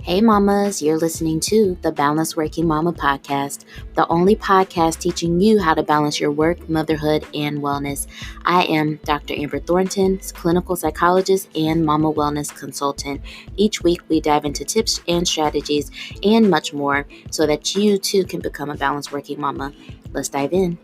Hey mamas, you're listening to the Balanced Working Mama podcast, the only podcast teaching you how to balance your work, motherhood, and wellness. I am Dr. Amber Thornton, clinical psychologist and mama wellness consultant. Each week we dive into tips and strategies and much more so that you too can become a balanced working mama. Let's dive in.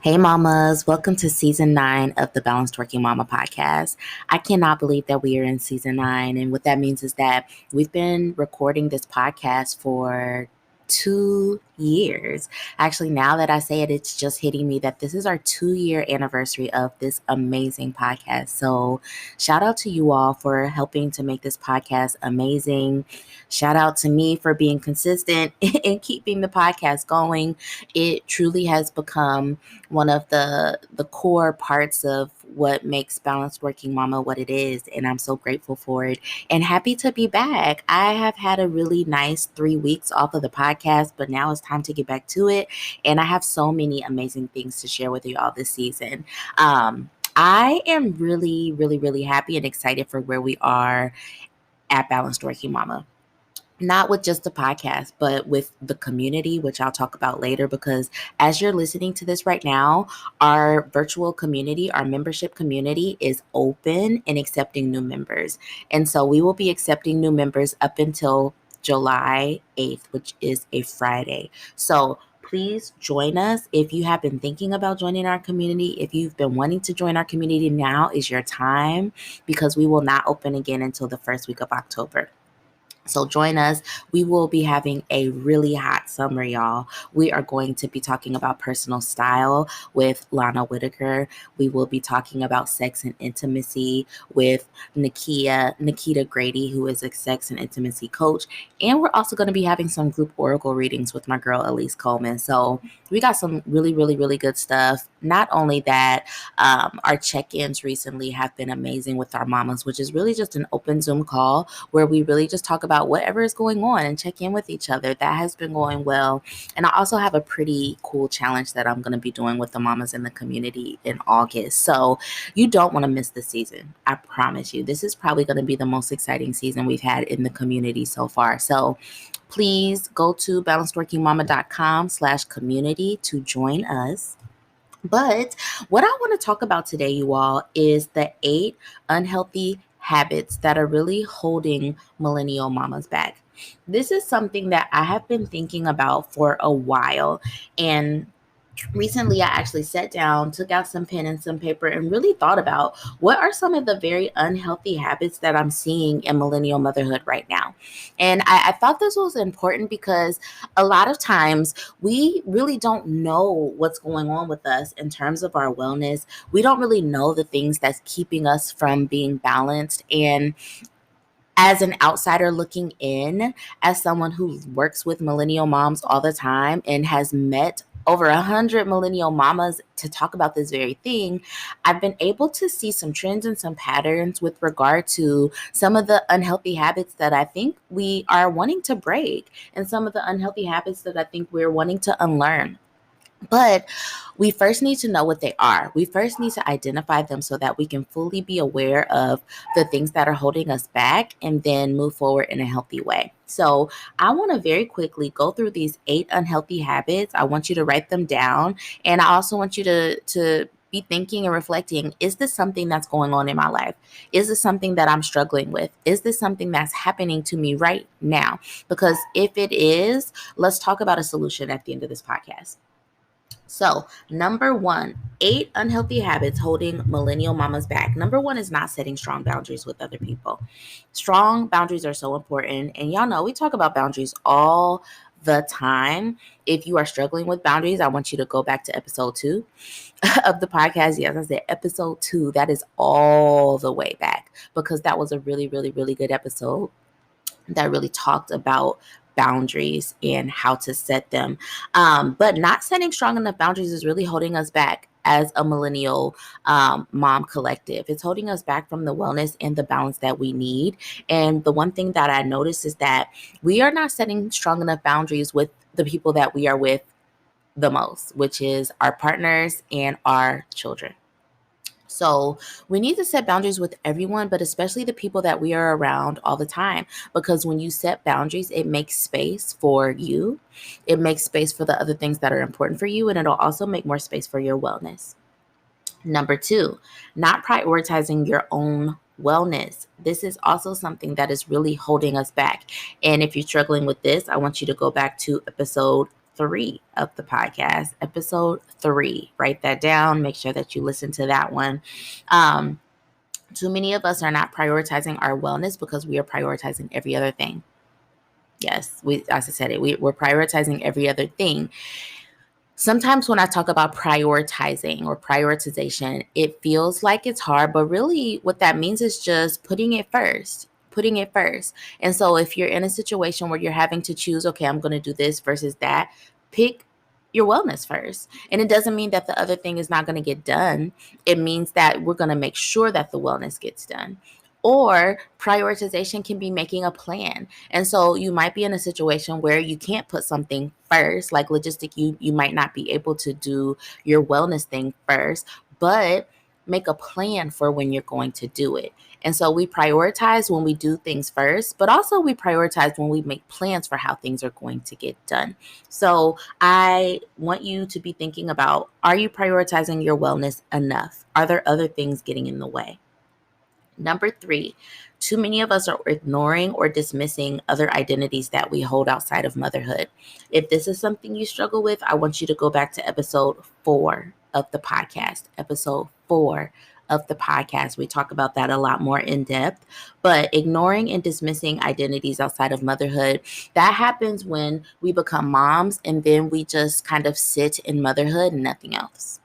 Hey mamas, welcome to season 9 of the Balanced Working Mama podcast. I cannot believe that we are in season 9. And what that means is that we've been recording this podcast for 2 years. Actually, now that I say it, it's just hitting me that this is our 2-year anniversary of this amazing podcast. So shout out to you all for helping to make this podcast amazing. Shout out to me for being consistent and keeping the podcast going. It truly has become one of the core parts of what makes Balanced Working Mama what it is, and I'm so grateful for it and happy to be back. I have had a really nice 3 weeks off of the podcast, but now it's time to get back to it, and I have so many amazing things to share with you all this season. I am really, really, really happy and excited for where we are at Balanced Working Mama. Not with just the podcast, but with the community, which I'll talk about later, because as you're listening to this right now, our virtual community, our membership community is open and accepting new members. And so we will be accepting new members up until July 8th, which is a Friday. So please join us. If you have been thinking about joining our community, if you've been wanting to join our community, now is your time, because we will not open again until the first week of October. So join us. We will be having a really hot summer, y'all. We are going to be talking about personal style with Lana Whitaker. We will be talking about sex and intimacy with Nikita Grady, who is a sex and intimacy coach. And we're also going to be having some group oracle readings with my girl, Elise Coleman. So we got some really, really, really good stuff. Not only that, our check-ins recently have been amazing with our mamas, which is really just an open Zoom call where we really just talk about whatever is going on and check in with each other. That has been going well. And I also have a pretty cool challenge that I'm going to be doing with the mamas in the community in August. So you don't want to miss this season. I promise you. This is probably going to be the most exciting season we've had in the community so far. So please go to balancedworkingmama.com/community to join us. But what I want to talk about today, you all, is the 8 unhealthy habits that are really holding millennial mamas back. This is something that I have been thinking about for a while, and recently I actually sat down, took out some pen and some paper, and really thought about what are some of the very unhealthy habits that I'm seeing in millennial motherhood right now. And I thought this was important because a lot of times we really don't know what's going on with us in terms of our wellness. We don't really know the things that's keeping us from being balanced. And as an outsider looking in, as someone who works with millennial moms all the time and has met over 100 millennial mamas to talk about this very thing, I've been able to see some trends and some patterns with regard to some of the unhealthy habits that I think we are wanting to break, and some of the unhealthy habits that I think we're wanting to unlearn. But we first need to know what they are. We first need to identify them so that we can fully be aware of the things that are holding us back and then move forward in a healthy way. So I want to very quickly go through these 8 unhealthy habits. I want you to write them down. And I also want you to be thinking and reflecting, is this something that's going on in my life? Is this something that I'm struggling with? Is this something that's happening to me right now? Because if it is, let's talk about a solution at the end of this podcast. So, number 1, 8 unhealthy habits holding millennial mamas back. Number 1 is not setting strong boundaries with other people. Strong boundaries are so important. And y'all know we talk about boundaries all the time. If you are struggling with boundaries, I want you to go back to episode 2 of the podcast. Yes, I said episode 2. That is all the way back, because that was a really, really, really good episode that really talked about boundaries and how to set them. But not setting strong enough boundaries is really holding us back as a millennial mom collective. It's holding us back from the wellness and the balance that we need. And the one thing that I noticed is that we are not setting strong enough boundaries with the people that we are with the most, which is our partners and our children. So we need to set boundaries with everyone, but especially the people that we are around all the time. Because when you set boundaries, it makes space for you, it makes space for the other things that are important for you, and it'll also make more space for your wellness. Number two, not prioritizing your own wellness. This is also something that is really holding us back. And if you're struggling with this, I want you to go back to episode 3 of the podcast. Episode 3. Write that down. Make sure that you listen to that one. Um, Too many of us are not prioritizing our wellness because we are prioritizing every other thing. Yes, as I said it, we're prioritizing every other thing. Sometimes when I talk about prioritizing or prioritization, it feels like it's hard, but really what that means is just putting it first, putting it first. And so if you're in a situation where you're having to choose, okay, I'm going to do this versus that, pick your wellness first. And it doesn't mean that the other thing is not going to get done. It means that we're going to make sure that the wellness gets done. Or prioritization can be making a plan. And so you might be in a situation where you can't put something first, like logistic, you might not be able to do your wellness thing first, but make a plan for when you're going to do it. And so we prioritize when we do things first, but also we prioritize when we make plans for how things are going to get done. So I want you to be thinking about, are you prioritizing your wellness enough? Are there other things getting in the way? Number 3, too many of us are ignoring or dismissing other identities that we hold outside of motherhood. If this is something you struggle with, I want you to go back to episode 4 of the podcast. Episode 4 of the podcast. We talk about that a lot more in depth. But ignoring and dismissing identities outside of motherhood, that happens when we become moms and then we just kind of sit in motherhood and nothing else.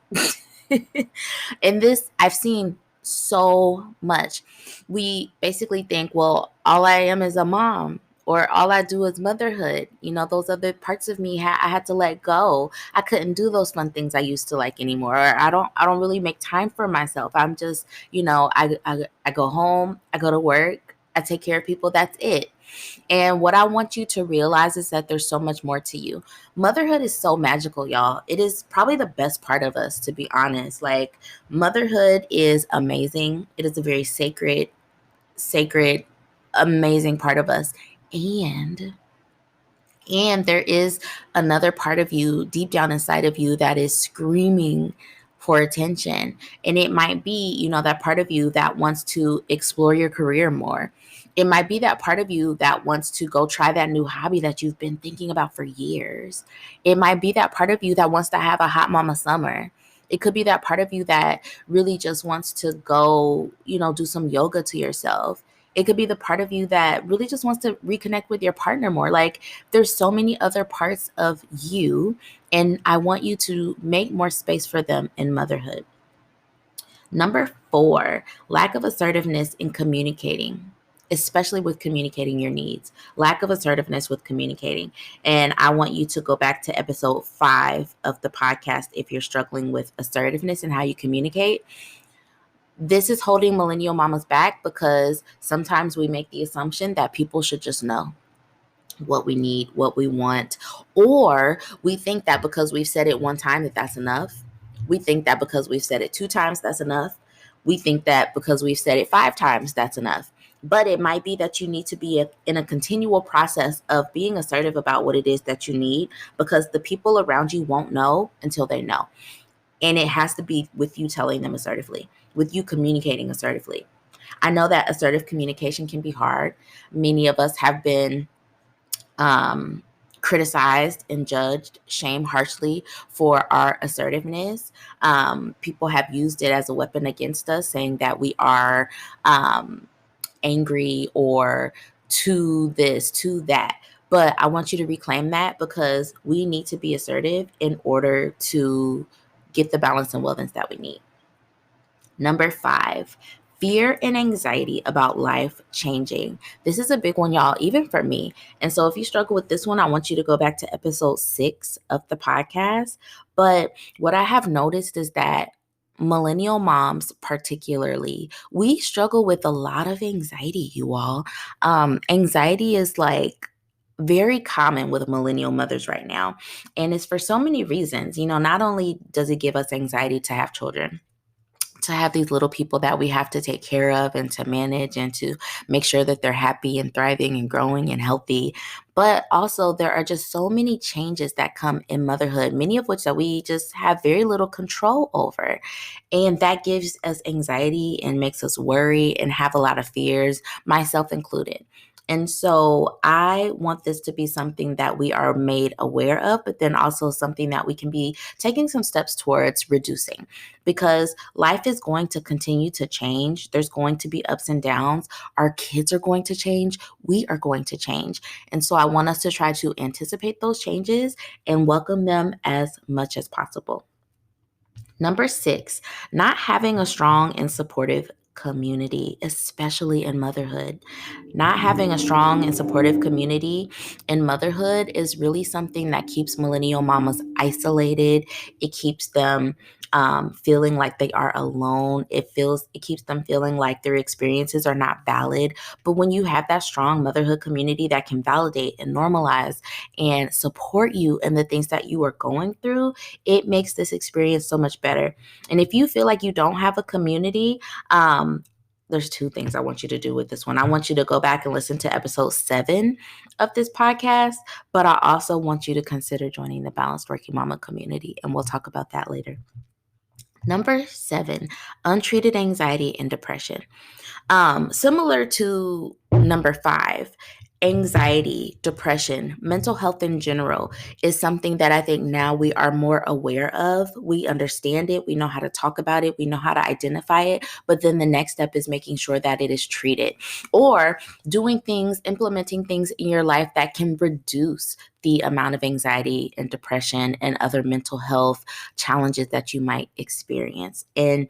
And this I've seen so much. We basically think, well, all I am is a mom, or all I do is motherhood. Those other parts of me I had to let go. I couldn't do those fun things I used to like anymore. Or I don't really make time for myself. I'm just, I go home, I go to work, I take care of people, that's it. And what I want you to realize is that there's so much more to you. Motherhood is so magical, y'all. It is probably the best part of us, to be honest. Like, motherhood is amazing. It is a very sacred, amazing part of us. And there is another part of you deep down inside of you that is screaming for attention. And it might be, that part of you that wants to explore your career more. It might be that part of you that wants to go try that new hobby that you've been thinking about for years. It might be that part of you that wants to have a hot mama summer. It could be that part of you that really just wants to go, do some yoga to yourself. It could be the part of you that really just wants to reconnect with your partner more. Like, there's so many other parts of you, and I want you to make more space for them in motherhood. Number 4, lack of assertiveness in communicating, especially with communicating your needs. Lack of assertiveness with communicating. And I want you to go back to episode 5 of the podcast if you're struggling with assertiveness and how you communicate. This is holding millennial mamas back because sometimes we make the assumption that people should just know what we need, what we want, or we think that because we've said it one time that that's enough. We think that because we've said it 2 times, that's enough. We think that because we've said it 5 times, that's enough. But it might be that you need to be in a continual process of being assertive about what it is that you need, because the people around you won't know until they know. And it has to be with you telling them assertively, with you communicating assertively. I know that assertive communication can be hard. Many of us have been criticized and judged, shamed harshly for our assertiveness. People have used it as a weapon against us, saying that we are angry or to this, to that. But I want you to reclaim that, because we need to be assertive in order to get the balance and wellness that we need. Number 5, fear and anxiety about life changing. This is a big one, y'all, even for me. And so if you struggle with this one, I want you to go back to episode 6 of the podcast. But what I have noticed is that millennial moms, particularly, we struggle with a lot of anxiety, you all. Anxiety is like very common with millennial mothers right now. And it's for so many reasons. Not only does it give us anxiety to have children, to have these little people that we have to take care of and to manage and to make sure that they're happy and thriving and growing and healthy. But also there are just so many changes that come in motherhood, many of which that we just have very little control over. And that gives us anxiety and makes us worry and have a lot of fears, myself included. And so I want this to be something that we are made aware of, but then also something that we can be taking some steps towards reducing, because life is going to continue to change. There's going to be ups and downs. Our kids are going to change. We are going to change. And so I want us to try to anticipate those changes and welcome them as much as possible. Number 6, not having a strong and supportive community, especially in motherhood. Not having a strong and supportive community in motherhood is really something that keeps millennial mamas isolated. It keeps them feeling like they are alone. It keeps them feeling like their experiences are not valid. But when you have that strong motherhood community that can validate and normalize and support you in the things that you are going through, it makes this experience so much better. And if you feel like you don't have a community, there's 2 things I want you to do with this one. I want you to go back and listen to episode 7 of this podcast, but I also want you to consider joining the Balanced Working Mama community, and we'll talk about that later. Number 7, untreated anxiety and depression. Similar to number 5, anxiety, depression, mental health in general is something that I think now we are more aware of. We understand it. We know how to talk about it. We know how to identify it. But then the next step is making sure that it is treated, or doing things, implementing things in your life that can reduce the amount of anxiety and depression and other mental health challenges that you might experience. And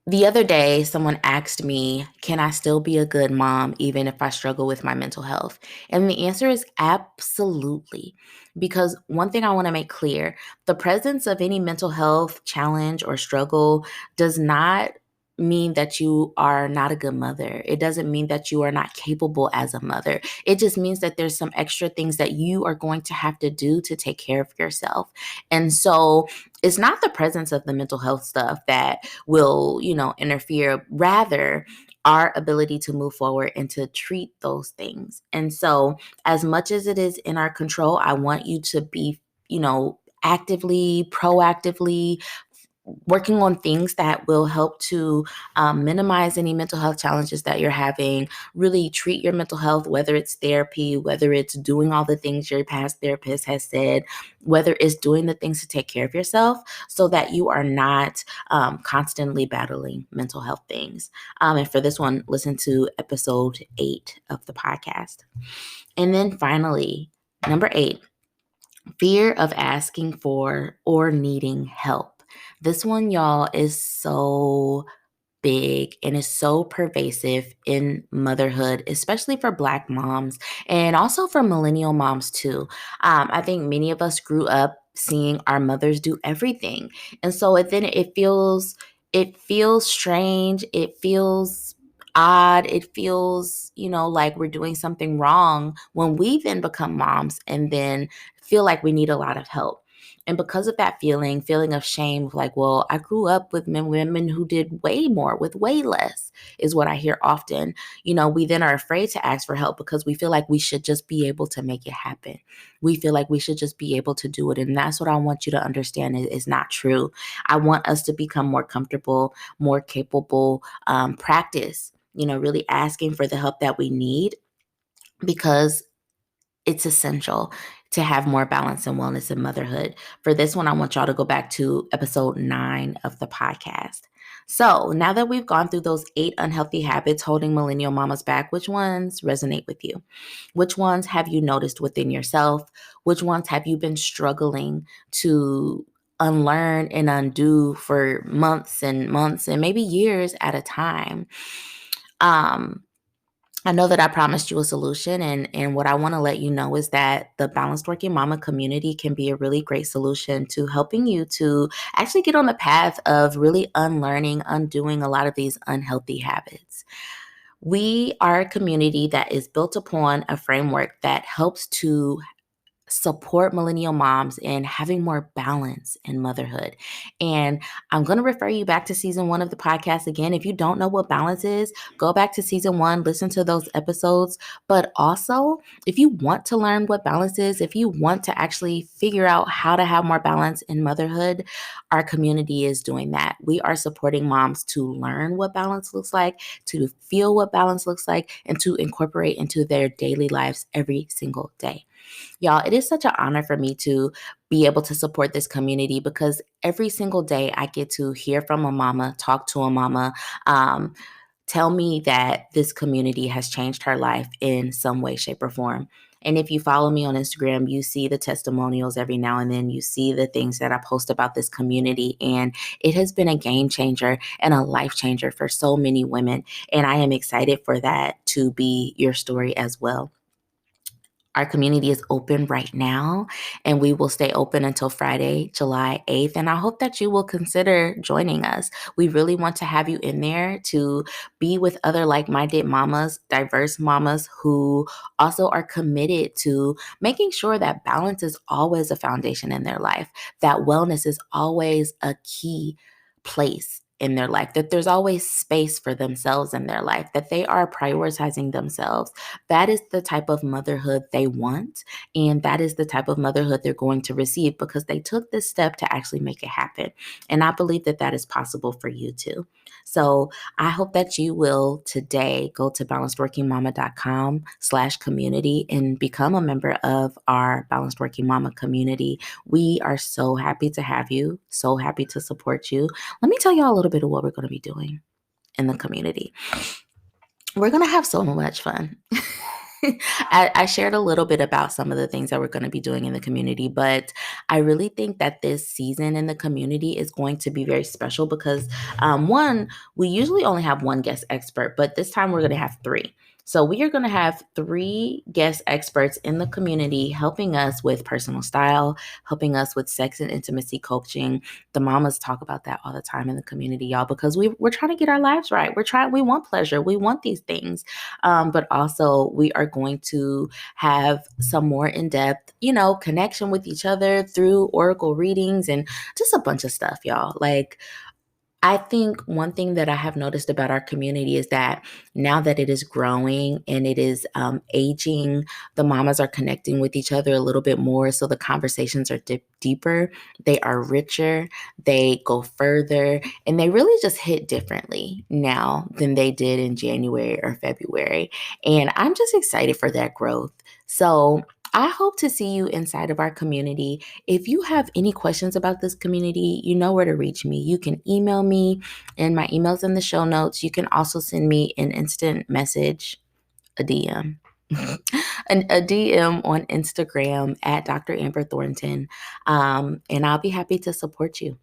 the other day, someone asked me, can I still be a good mom even if I struggle with my mental health? And the answer is absolutely. Because one thing I want to make clear, the presence of any mental health challenge or struggle does not mean that you are not a good mother. It doesn't mean that you are not capable as a mother. It just means that there's some extra things that you are going to have to do to take care of yourself. And so it's not the presence of the mental health stuff that will, interfere. Rather, our ability to move forward and to treat those things. And so, as much as it is in our control, I want you to be, actively, proactively working on things that will help to minimize any mental health challenges that you're having. Really treat your mental health, whether it's therapy, whether it's doing all the things your past therapist has said, whether it's doing the things to take care of yourself so that you are not constantly battling mental health things. And for this one, listen to episode 8 of the podcast. And then finally, number 8, fear of asking for or needing help. This one, y'all, is so big and is so pervasive in motherhood, especially for Black moms and also for millennial moms too. I think many of us grew up seeing our mothers do everything. And so it feels strange. It feels odd. It feels, like we're doing something wrong when we then become moms and then feel like we need a lot of help. And because of that feeling of shame, like, well, I grew up with women who did way more with way less, is what I hear often. We then are afraid to ask for help because we feel like we should just be able to make it happen. We feel like we should just be able to do it. And that's what I want you to understand is not true. I want us to become more comfortable, more capable, practice, really asking for the help that we need, because it's essential to have more balance and wellness in motherhood. For this one, I want y'all to go back to episode 9 of the podcast. So now that we've gone through those 8 unhealthy habits holding millennial mamas back, which ones resonate with you? Which ones have you noticed within yourself? Which ones have you been struggling to unlearn and undo for months and months and maybe years at a time? I know that I promised you a solution, and what I want to let you know is that the Balanced Working Mama community can be a really great solution to helping you to actually get on the path of really unlearning, undoing a lot of these unhealthy habits. We are a community that is built upon a framework that helps to support millennial moms in having more balance in motherhood. And I'm going to refer you back to season 1 of the podcast again. If you don't know what balance is, go back to season 1, listen to those episodes. But also, if you want to learn what balance is, if you want to actually figure out how to have more balance in motherhood, our community is doing that. We are supporting moms to learn what balance looks like, to feel what balance looks like, and to incorporate into their daily lives every single day. Y'all, it is such an honor for me to be able to support this community because every single day I get to hear from a mama, talk to a mama, tell me that this community has changed her life in some way, shape, or form. And if you follow me on Instagram, you see the testimonials every now and then. You see the things that I post about this community. And it has been a game changer and a life changer for so many women. And I am excited for that to be your story as well. Our community is open right now, and we will stay open until Friday, July 8th. And I hope that you will consider joining us. We really want to have you in there to be with other like-minded mamas, diverse mamas who also are committed to making sure that balance is always a foundation in their life, that wellness is always a key place in their life, that there's always space for themselves in their life, that they are prioritizing themselves. That is the type of motherhood they want. And that is the type of motherhood they're going to receive because they took this step to actually make it happen. And I believe that that is possible for you too. So I hope that you will today go to balancedworkingmama.com/community and become a member of our Balanced Working Mama community. We are so happy to have you, so happy to support you. Let me tell you all a little bit of what we're going to be doing in the community. We're going to have so much fun. I shared a little bit about some of the things that we're going to be doing in the community, but I really think that this season in the community is going to be very special because one, we usually only have one guest expert, but this time we're going to have 3. So we are going to have 3 guest experts in the community helping us with personal style, helping us with sex and intimacy coaching. The mamas talk about that all the time in the community, y'all, because we're trying to get our lives right. We want pleasure. We want these things. But also we are going to have some more in-depth, connection with each other through oracle readings and just a bunch of stuff, y'all. Like, I think one thing that I have noticed about our community is that now that it is growing and it is aging, the mamas are connecting with each other a little bit more. So the conversations are deeper, they are richer, they go further, and they really just hit differently now than they did in January or February. And I'm just excited for that growth. So I hope to see you inside of our community. If you have any questions about this community, you know where to reach me. You can email me, and my email's in the show notes. You can also send me an instant message, a DM. a DM on Instagram at Dr. Amber Thornton, and I'll be happy to support you.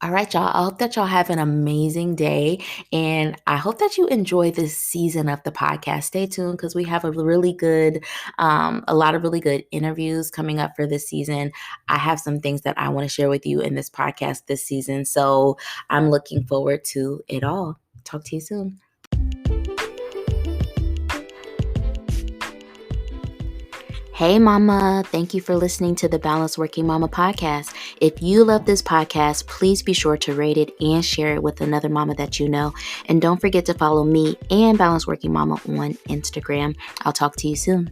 All right, y'all. I hope that y'all have an amazing day. And I hope that you enjoy this season of the podcast. Stay tuned because we have a lot of really good interviews coming up for this season. I have some things that I want to share with you in this podcast this season. So I'm looking forward to it all. Talk to you soon. Hey, Mama. Thank you for listening to the Balanced Working Mama podcast. If you love this podcast, please be sure to rate it and share it with another mama that you know. And don't forget to follow me and Balanced Working Mama on Instagram. I'll talk to you soon.